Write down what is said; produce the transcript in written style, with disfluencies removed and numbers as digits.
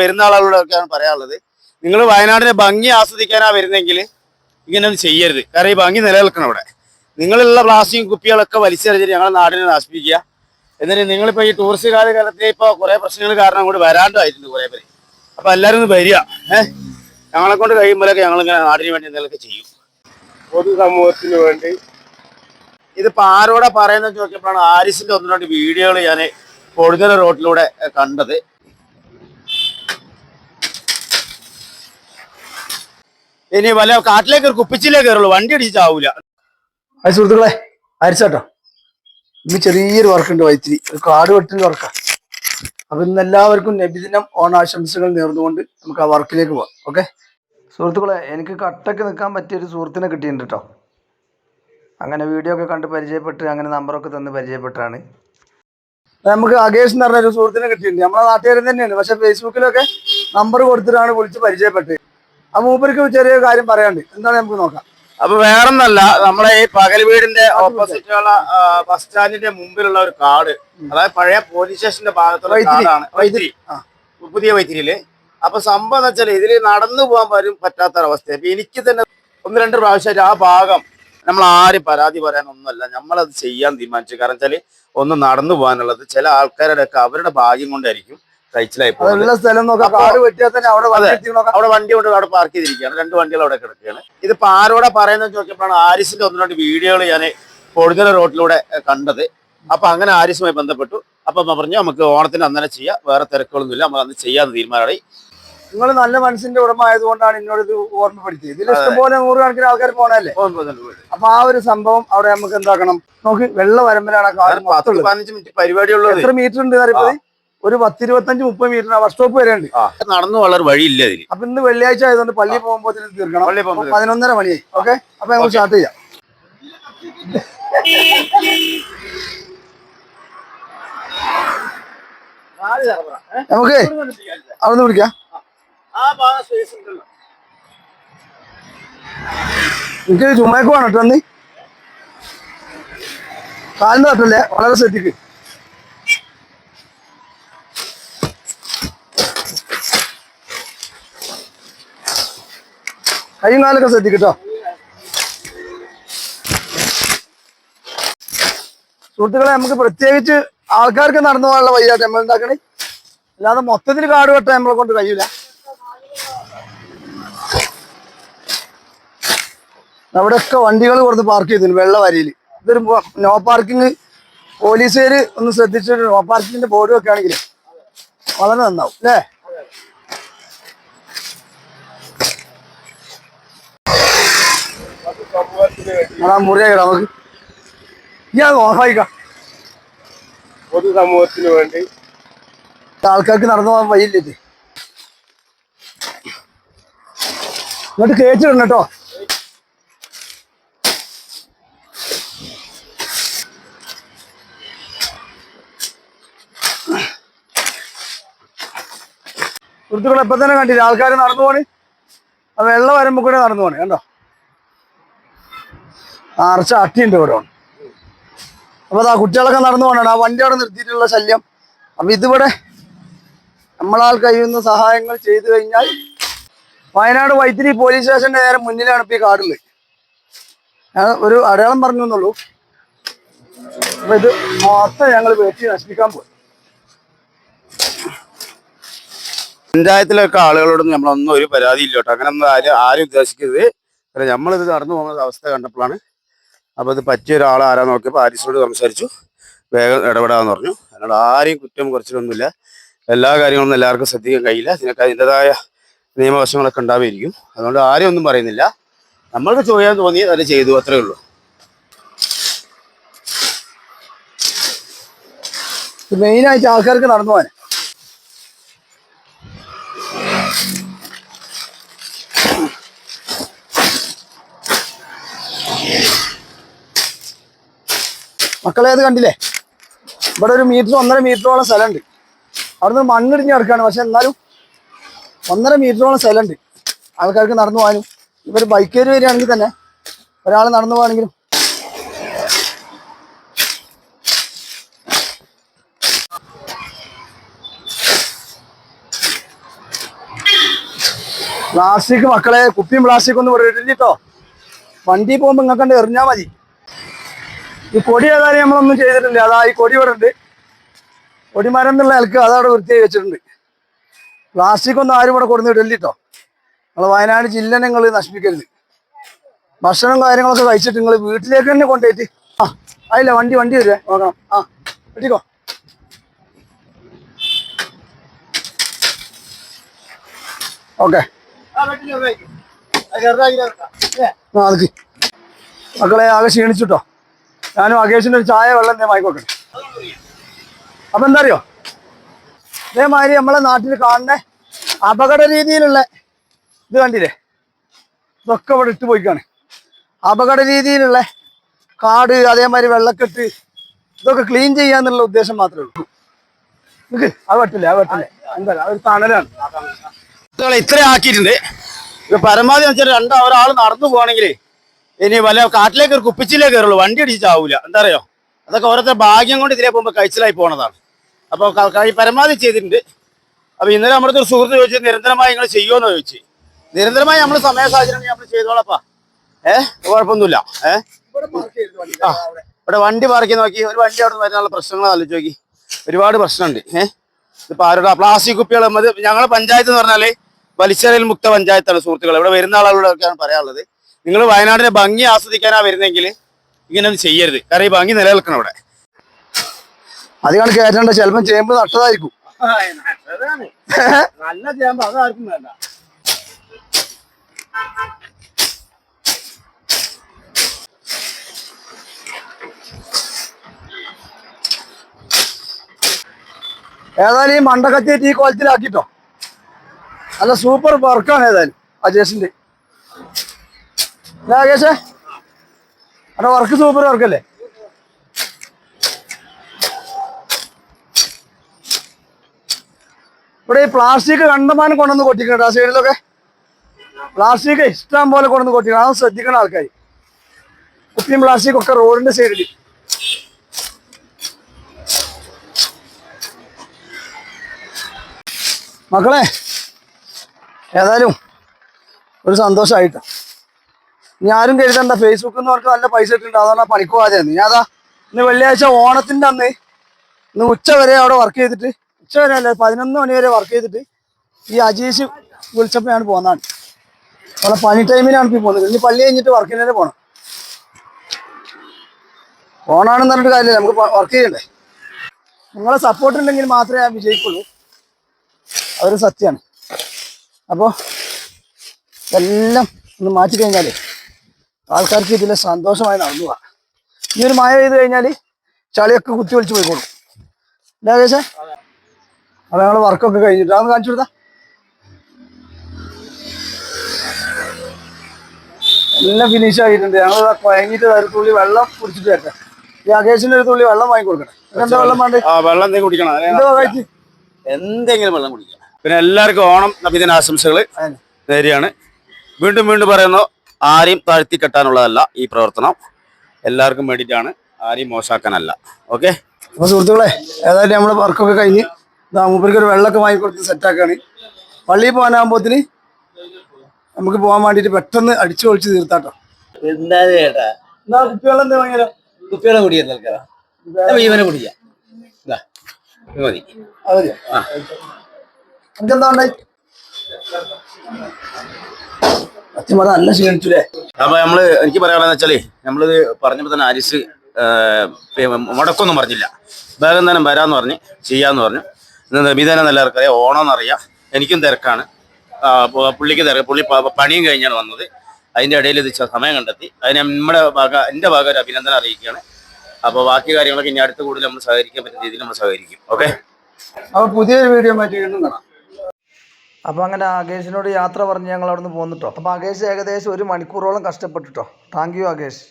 വരുന്ന ആളുകളോടൊക്കെയാണ് പറയാനുള്ളത്. നിങ്ങൾ വയനാടിനെ ഭംഗി ആസ്വദിക്കാനാ വരുന്നെങ്കിൽ ഇങ്ങനെയൊന്നും ചെയ്യരുത്. കാരണം ഈ ഭംഗി നിലനിൽക്കണം. ഇവിടെ നിങ്ങളുള്ള പ്ലാസ്റ്റിക് കുപ്പികളൊക്കെ വലിച്ചെറിഞ്ഞിട്ട് ഞങ്ങളുടെ നാടിനെ നശിപ്പിക്കുക. എന്നിട്ട് നിങ്ങളിപ്പോൾ ഈ ടൂറിസ്റ്റ് കാലത്തിൽ ഇപ്പോൾ കുറേ പ്രശ്നങ്ങൾ കാരണം അങ്ങോട്ട് വരാണ്ടായിട്ടുണ്ട് കുറേ പേര്. അപ്പോൾ എല്ലാവരും ഒന്ന് വരിക. ഞങ്ങളെ കൊണ്ട് കഴിയുമ്പോഴൊക്കെ ഞങ്ങളിങ്ങനെ നാടിന് വേണ്ടി എന്തെങ്കിലുമൊക്കെ ചെയ്യും, പൊതുസമൂഹത്തിന് വേണ്ടി. ഇതിപ്പോൾ ആരോടെ പറയുന്നത് നോക്കിയപ്പോഴാണ് ആരിസിന്റെ ഒന്ന് രണ്ട് വീഡിയോകൾ ഞാൻ പൊഴുതന റോട്ടിലൂടെ കണ്ടത്. ഇനി വല്ല കാട്ടിലേക്ക് ഒരു കുപ്പിച്ചിലേക്ക് കയറുള്ളൂ, വണ്ടി അടിച്ചാവൂല. അത് സുഹൃത്തുക്കളെ, അരിച്ചാട്ടോ ഇന്ന് ചെറിയൊരു വർക്കുണ്ട്, വൈത്തിരി ഒരു കാട് വെട്ടിന്റെ വർക്കാണ്. അപ്പൊ ഇന്ന് എല്ലാവർക്കും നബിദിനം ഓണാശംസകൾ നേർന്നുകൊണ്ട് നമുക്ക് ആ വർക്കിലേക്ക് പോവാം. ഓക്കെ സുഹൃത്തുക്കളെ, എനിക്ക് കട്ടക്ക് നിൽക്കാൻ പറ്റിയൊരു സുഹൃത്തിനെ കിട്ടിയിട്ടുണ്ട് കേട്ടോ. അങ്ങനെ വീഡിയോ ഒക്കെ കണ്ട് പരിചയപ്പെട്ട് അങ്ങനെ നമ്പറൊക്കെ തന്ന് പരിചയപ്പെട്ടാണ്. നമുക്ക് അഗേഷ് എന്ന് പറഞ്ഞൊരു സുഹൃത്തിനെ കിട്ടിയിട്ടുണ്ട്. നമ്മളെ നാട്ടുകാരൻ തന്നെയാണ്, പക്ഷെ ഫേസ്ബുക്കിലൊക്കെ നമ്പർ കൊടുത്തിട്ടാണ് വിളിച്ച് പരിചയപ്പെട്ടത്. ആ മൂപ്പർക്ക് ചെറിയ കാര്യം പറയാണ്ട്, എന്താണ് നമുക്ക് നോക്കാം. അപ്പൊ വേറൊന്നല്ല, നമ്മളെ ഈ പകൽ വീടിന്റെ ഓപ്പോസിറ്റുള്ള ബസ് സ്റ്റാൻഡിന്റെ മുമ്പിലുള്ള ഒരു കാട്, അതായത് പഴയ പോലീസ് സ്റ്റേഷന്റെ ഭാഗത്തുള്ള കാടാണ് വൈത്തിരി, പുതിയ വൈത്തിരിയില്. അപ്പൊ സംഭവം എന്ന് വെച്ചാൽ ഇതിൽ നടന്നു പോകാൻ പോലും പറ്റാത്തൊരവസ്ഥ. അപ്പൊ എനിക്ക് തന്നെ ഒന്ന് രണ്ട് പ്രാവശ്യമായിട്ട് ആ ഭാഗം നമ്മൾ ആരും പരാതി പറയാനൊന്നുമല്ല, നമ്മളത് ചെയ്യാൻ തീരുമാനിച്ചു. കാരണം വെച്ചാല് ഒന്ന് നടന്നു പോകാനുള്ളത് ചില ആൾക്കാരുടെ ഒക്കെ അവരുടെ ഭാഗ്യം കൊണ്ടായിരിക്കും കഴിച്ചിലായി പോകുന്നത്. അവിടെ വണ്ടി കൊണ്ട് അവിടെ പാർക്ക് ചെയ്തിരിക്കുകയാണ്, രണ്ട് വണ്ടികൾ അവിടെ കിടക്കുകയാണ്. ഇതിപ്പോ ആരോടെ പറയുന്നത് നോക്കിയപ്പോഴാണ് ആരിസിന്റെ ഒന്ന് രണ്ട് വീഡിയോകൾ ഞാൻ പൊഴുതന റോട്ടിലൂടെ കണ്ടത്. അപ്പൊ അങ്ങനെ ആരിസുമായി ബന്ധപ്പെട്ടു. അപ്പൊ പറഞ്ഞു നമുക്ക് ഓണത്തിന് അന്നേരം ചെയ്യാം, വേറെ തിരക്കുകളൊന്നുമില്ല, നമ്മൾ അന്ന് ചെയ്യാന്ന് തീരുമാനമായി. നിങ്ങൾ നല്ല മനസ്സിന്റെ ഉടമ ആയതുകൊണ്ടാണ് എന്നോട് ഇത് ഓർമ്മപ്പെടുത്തിയത്. ഇതിൽ ഇഷ്ടംപോലെ 100 കണക്കിന് ആൾക്കാർ പോണല്ലേ. അപ്പൊ ആ ഒരു സംഭവം അവിടെ നമുക്ക് എന്താക്കണം, നോക്കി വെള്ള വരമ്പലാണ് 15 മിനിറ്റ് പരിപാടിയുള്ളത്. എത്ര മീറ്റർ ഉണ്ട് അറിയപ്പത്? ഒരു 10-25-30 മീറ്റർ ബസ് സ്റ്റോപ്പ് വരെ ഉണ്ട്. നടന്നു വളരെ വഴിയില്ല ഇതിൽ. അപ്പൊ ഇന്ന് വെള്ളിയാഴ്ച ആയതുകൊണ്ട് പള്ളി പോകുമ്പോൾ തീർക്കണം. 11:30 മണിയായി. ഓക്കെ, അപ്പൊ നമുക്ക് സ്റ്റാർട്ട് ചെയ്യാം. നമുക്ക് അവിടുന്ന് പിടിക്കാം. എനിക്ക് ചുമക്ക് വേണം കേട്ടോ. അന്ന് കാലിന് തട്ടല്ലേ, വളരെ ശ്രദ്ധിക്ക്. കൈയും കാലൊക്കെ ശ്രദ്ധിക്കട്ടോ. സുഹൃത്തുക്കളെ, നമുക്ക് പ്രത്യേകിച്ച് ആൾക്കാർക്ക് നടന്നു പോകാനുള്ള വഴിയായിട്ട് നമ്മൾ ഉണ്ടാക്കണേ, അല്ലാതെ മൊത്തത്തിൽ കാട് വെട്ടാൻ നമ്മളെ കൊണ്ട് കഴിയൂല. അവിടെയൊക്കെ വണ്ടികൾ കൊടുത്ത് പാർക്ക് ചെയ്തിരുന്നു വെള്ള വരിയിൽ. ഇതൊരു നോ പാർക്കിങ്, പോലീസുകാർ ഒന്ന് ശ്രദ്ധിച്ചിട്ട് നോ പാർക്കിങ്ങിന്റെ ബോർഡ് വെക്കുകയാണെങ്കിൽ വളരെ നന്നാവും അല്ലേ. മുറിയായിടാം നമുക്ക്. ഞാൻ ഓഫായിക്കാം. പൊതുസമൂഹത്തിന് വേണ്ടി ആൾക്കാർക്ക് നടന്നു പോകാൻ വഴിയില്ലേ. ഇങ്ങോട്ട് കേറ്റിടണം കേട്ടോ. സുഹൃത്തുക്കളെ, ഇപ്പൊ തന്നെ കണ്ടില്ല ആൾക്കാർ നടന്നു പോണ്. ആ വെള്ള വരുമ്പോ കൂടെ നടന്നു പോണേ കണ്ടോ. ആർച്ച അട്ടിയുണ്ട് ഇവിടെ. അപ്പൊ ആ കുട്ടികളൊക്കെ നടന്നു പോകണം. ആ വണ്ടി അവിടെ നിർത്തിയിട്ടുള്ള ശല്യം. അപ്പൊ ഇതിവിടെ നമ്മളാൽ കഴിയുന്ന സഹായങ്ങൾ ചെയ്തു കഴിഞ്ഞാൽ വയനാട് വൈത്തിരി പോലീസ് സ്റ്റേഷന്റെ നേരെ മുന്നിലാണ് ഇപ്പൊ ഈ കാടുള്ളത്. ഞാൻ ഒരു അടയാളം പറഞ്ഞു എന്നുള്ളൂ. അപ്പൊ ഇത് മൊത്തം ഞങ്ങൾ വെട്ടി നശിപ്പിക്കാൻ പോയി. പഞ്ചായത്തിലൊക്കെ ആളുകളോടൊന്നും നമ്മളൊന്നും ഒരു പരാതി ഇല്ല കേട്ടോ. അങ്ങനെ ഒന്നും ആരും ഉദ്ദേശിക്കരുത്. നമ്മളിത് നടന്നു പോകുന്ന അവസ്ഥ കണ്ടപ്പോഴാണ്. അപ്പോൾ ഇത് പറ്റിയ ഒരാൾ ആരാ നോക്കിയപ്പോൾ ആരിസിനോട് സംസാരിച്ചു, വേഗം ഇടപെടാന്ന് പറഞ്ഞു. അതിനോട് ആരെയും കുറ്റം കുറച്ചിട്ടൊന്നുമില്ല. എല്ലാ കാര്യങ്ങളൊന്നും എല്ലാവർക്കും ശ്രദ്ധിക്കാൻ കഴിയില്ല. ഇതിനൊക്കെ അതിൻ്റെതായ നിയമവശങ്ങളൊക്കെ ഉണ്ടാവുമായിരിക്കും. അതുകൊണ്ട് ആരും ഒന്നും പറയുന്നില്ല. നമ്മൾക്ക് ചെയ്യാൻ തോന്നി അത് ചെയ്തു, അത്രേ ഉള്ളൂ. മെയിനായിട്ട് ആൾക്കാർക്ക് നടന്നു പോകാൻ മക്കളെ അത് കണ്ടില്ലേ, ഇവിടെ ഒരു 1.5 മീറ്ററോളം സ്ഥലമുണ്ട്. അവിടുന്ന് മണ്ണിടിഞ്ഞ് കിടക്കുകയാണ്. പക്ഷെ എന്നാലും 1.5 മീറ്ററോളം സ്ഥലമുണ്ട് ആൾക്കാർക്ക് നടന്നു പോകാനും. ഇവർ ബൈക്കേര് വരികയാണെങ്കിൽ തന്നെ ഒരാൾ നടന്നു പോകാണെങ്കിലും. പ്ലാസ്റ്റിക് മക്കളെ, കുപ്പിയും പ്ലാസ്റ്റിക് ഒന്നും ഇവിടെ ഇടില്ലോ. വണ്ടി പോകുമ്പോ ഇങ്ങക്കണ്ട് എറിഞ്ഞാ മതി. ഈ കൊടി ഏതായാലും നമ്മളൊന്നും ചെയ്തിട്ടില്ല. അതാ ഈ കൊടി ഇവിടെ ഉണ്ട്. കൊടിമരം എന്നുള്ള നിലക്ക് അതവിടെ വൃത്തിയായി വെച്ചിട്ടുണ്ട്. പ്ലാസ്റ്റിക് ഒന്നും ആരും ഇവിടെ കൊടുത്തിട്ടില്ലോ. നിങ്ങൾ വയനാട് ജില്ല നിങ്ങൾ നശിപ്പിക്കരുത്. ഭക്ഷണം കാര്യങ്ങളൊക്കെ കഴിച്ചിട്ട് നിങ്ങൾ വീട്ടിലേക്ക് തന്നെ കൊണ്ടുപോയിട്ട് അതില്ല വണ്ടി വരുവേ നോക്കണം. വെട്ടിക്കോ. ഓക്കെ അതൊക്കെ മക്കളെ ആകെ ക്ഷീണിച്ചിട്ടോ. ഞാനും അകേഷിൻ്റെ ഒരു ചായ വെള്ളം എന്തേ വാങ്ങിക്കോട്ടെ. അപ്പൊ എന്താ അറിയോ, ഇതേമാതിരി നമ്മളെ നാട്ടിൽ കാണുന്ന അപകട രീതിയിലുള്ള ഇത് കണ്ടില്ലേ, ഇതൊക്കെ ഇവിടെ ഇട്ട് പോയിക്കാണ്. അപകട രീതിയിലുള്ള കാട്, അതേമാതിരി വെള്ളക്കെട്ട്, ഇതൊക്കെ ക്ലീൻ ചെയ്യാന്നുള്ള ഉദ്ദേശം മാത്രമേ ഉള്ളൂ. നിക്ക് അത് പറ്റില്ല എന്താ ഒരു തണലാണ്. ഇത്ര ആക്കിയിട്ടുണ്ട്. ഇത് പരമാവധി വെച്ചാൽ ഒരാൾ നടന്നു പോകണമെങ്കിൽ ഇനി വല്ല കാട്ടിലേക്ക് ഒരു കുപ്പിച്ചിലേക്ക് കയറുള്ളൂ, വണ്ടി അടിച്ചാവൂല. എന്താ അറിയോ, അതൊക്കെ ഓരോരുത്തർ ഭാഗ്യം കൊണ്ട് ഇതിലേ പോകുമ്പോൾ കഴിച്ചിലായി പോണതാണ്. അപ്പോൾ പരമാവധി ചെയ്തിട്ടുണ്ട്. അപ്പോൾ ഇന്നലെ നമ്മുടെ ഒരു സുഹൃത്ത് ചോദിച്ചു, നിരന്തരമായി നിങ്ങൾ ചെയ്യുമോന്ന് ചോദിച്ചു. നിരന്തരമായി നമ്മൾ സമയ സാഹചര്യം നമ്മൾ ചെയ്തോളപ്പാ. കുഴപ്പമൊന്നുമില്ല. ഇവിടെ വണ്ടി പാർക്ക് നോക്കി, ഒരു വണ്ടി അവിടെ നിന്ന് വരുന്നുള്ള പ്രശ്നങ്ങൾ ആലോചിച്ച് നോക്കി. ഒരുപാട് പ്രശ്നമുണ്ട്. ഇപ്പൊ ആരുടെ പ്ലാസ്റ്റിക് കുപ്പികൾ ഞങ്ങളുടെ പഞ്ചായത്ത് എന്ന് പറഞ്ഞാല് വലിച്ചെറിയൽ മുക്ത പഞ്ചായത്താണ് സുഹൃത്തുക്കൾ. ഇവിടെ വരുന്ന ആളുകളൊക്കെയാണ് പറയാനുള്ളത്, നിങ്ങൾ വയനാടിന്റെ ഭംഗി ആസ്വദിക്കാനാ വരുന്നെങ്കിൽ ഇങ്ങനെയൊന്നും ചെയ്യരുത്. കാരണം ഈ ഭംഗി നിലനിൽക്കണം ഇവിടെ. അധികം കയറ്റേണ്ട, ചിലപ്പോൾ ചേമ്പ് നട്ടതായിരിക്കും. നല്ല ചേമ്പ് അതാർക്കും വേണ്ട. ഏതായാലും ഈ മണ്ടക്കത്തിയിട്ട് ഈ കോലത്തിലാക്കിട്ടോ. നല്ല സൂപ്പർ വർക്കാണ് ഏതായാലും അജേഷിന്റെ. അജേഷേ അവിടെ വർക്ക് സൂപ്പർ വർക്കല്ലേ. ഇവിടെ ഈ പ്ലാസ്റ്റിക് കണ്ടമാനം കൊണ്ടുവന്ന് കൊട്ടിക്കണം. ആ സൈഡിലൊക്കെ പ്ലാസ്റ്റിക് ഇഷ്ടം പോലെ കൊണ്ടുവന്ന് കൊട്ടിക്കണം. അത് ശ്രദ്ധിക്കണം ആൾക്കാർ. കുപ്പിയും പ്ലാസ്റ്റിക് ഒക്കെ റോഡിന്റെ സൈഡിൽ. മക്കളെ ഏതായാലും ഒരു സന്തോഷമായിട്ടോ. ഇനി ആരും കരുതണ്ട ഫേസ്ബുക്കിൽ നിന്ന് അവർക്ക് നല്ല പൈസ ഇട്ടുണ്ട് അതുകൊണ്ട് പണിക്ക് പോകാതെയായിരുന്നു. ഞാൻ അതാ ഇന്ന് വെള്ളിയാഴ്ച ഓണത്തിൻ്റെ അന്ന് ഇന്ന് ഉച്ച വരെ അവിടെ വർക്ക് ചെയ്തിട്ട്, ഉച്ച വരെ അല്ല 11 മണി വരെ വർക്ക് ചെയ്തിട്ട് ഈ അജീഷ് വിളിച്ചപ്പോൾ ഞാൻ പോകുന്നതാണ്. അവിടെ പണി ടൈമിനാണ് ഇപ്പോൾ പോകുന്നത്. ഇനി പള്ളി കഴിഞ്ഞിട്ട് വർക്കിന് തന്നെ പോകണം. ഓണാണെന്ന് പറഞ്ഞിട്ട് കാര്യമില്ല, നമുക്ക് വർക്ക് ചെയ്യണ്ടേ. നിങ്ങളെ സപ്പോർട്ട് ഉണ്ടെങ്കിൽ മാത്രമേ ഞാൻ വിജയിക്കുള്ളൂ. അതൊരു സത്യമാണ്. അപ്പോൾ എല്ലാം ഒന്ന് മാറ്റി കഴിഞ്ഞാൽ ആൾക്കാർക്ക് ഇതിലെ സന്തോഷമായി നടന്നു പോവാം. ഈ ഒരു മഴ പെയ്ത് കഴിഞ്ഞാൽ ചളിയൊക്കെ കുത്തി വലിച്ച് പോയിക്കോളും. എന്താ ചോദിച്ചേ? അപ്പോൾ ഞങ്ങൾ വർക്കൊക്കെ കഴിഞ്ഞിട്ട് അതൊന്ന് കാണിച്ചു കൊടുത്താ. എല്ലാം ഫിനിഷ് ആയിട്ടുണ്ട്. ഞങ്ങൾ കുഴങ്ങിയിട്ട് ഒരു തുള്ളി വെള്ളം കുടിച്ചിട്ട് വരട്ടെ. ഈ അകേഷിന്റെ ഒരു തുള്ളി വെള്ളം വാങ്ങി കൊടുക്കട്ടെ. എന്താ വെള്ളം വേണ്ടേ? വെള്ളം എന്തെങ്കിലും കുടിക്കണം. എന്തെങ്കിലും വെള്ളം കുടിക്കണം. പിന്നെ എല്ലാവർക്കും ഓണം നബിദിനാശംസകൾ നേരെയാണ്. വീണ്ടും പറയുന്നു, ആരെയും താഴ്ത്തി കെട്ടാനുള്ളതല്ല ഈ പ്രവർത്തനം. എല്ലാവർക്കും വേണ്ടിയിട്ടാണ്, ആരെയും മോശമാക്കാനല്ല. ഓക്കെ. അപ്പോൾ സുഹൃത്തുക്കളെ ഏതായാലും നമ്മൾ വർക്കൊക്കെ കഴിഞ്ഞ് മൂപ്പർക്ക് ഒരു വെള്ളമൊക്കെ വാങ്ങിക്കൊടുത്ത് സെറ്റാക്കാണ്. പള്ളിയിൽ പോകാനാകുമ്പോഴത്തിന് നമുക്ക് പോകാൻ വേണ്ടിയിട്ട് പെട്ടെന്ന് അടിച്ചു പൊളിച്ച് തീർത്താട്ടോ. എന്താ ചേട്ടാ, എന്നാ കുപ്പിവെള്ളം എന്താ വാങ്ങിയാലോ? കുപ്പിവെള്ളം കുടിക്കാൻ തൽക്കാലം ഇവനെ കുടിക്കാം. മതി. അതെയോ? നമുക്കെന്താ ഉണ്ടായി? സത്യം നല്ല ക്ഷീണിച്ചില്ലേ? അപ്പൊ എനിക്ക് പറയാനുള്ളത് വെച്ചാല് നമ്മളിത് പറഞ്ഞപ്പോ തന്നെ ആരിസ് മുടക്കൊന്നും പറഞ്ഞില്ല. വേഗം തന്നെ വരാന്ന് പറഞ്ഞ് ചെയ്യാന്ന് പറഞ്ഞു. ഇന്ന് നബിതന്നെ എല്ലാവർക്കും അറിയാം, ഓണം എന്നറിയാം. എനിക്കും തിരക്കാണ്, പുള്ളിക്ക് തിരക്ക്. പുള്ളി പണിയും കഴിഞ്ഞാണ് വന്നത്. അതിൻ്റെ ഇടയിൽ ഇത് സമയം കണ്ടെത്തി. അതിന് എൻ്റെ ഭാഗം ഒരു അഭിനന്ദനം അറിയിക്കുകയാണ്. അപ്പോൾ ബാക്കി കാര്യങ്ങളൊക്കെ ഇനി അടുത്ത കൂടുതൽ നമ്മൾ സഹകരിക്കാൻ പറ്റുന്ന രീതിയിൽ നമ്മൾ സഹകരിക്കും. ഓക്കെ. അപ്പോൾ പുതിയൊരു വീഡിയോ മാറ്റി വീണ്ടും കാണാം. അപ്പോൾ അങ്ങനെ അകേഷിനോട് യാത്ര പറഞ്ഞ് ഞങ്ങൾ അവിടെ നിന്ന് പോന്നിട്ടോ. അപ്പോൾ അകേഷ് ഏകദേശം 1 മണിക്കൂറോളം കഷ്ടപ്പെട്ടിട്ടോ. Thank you അകേഷ്.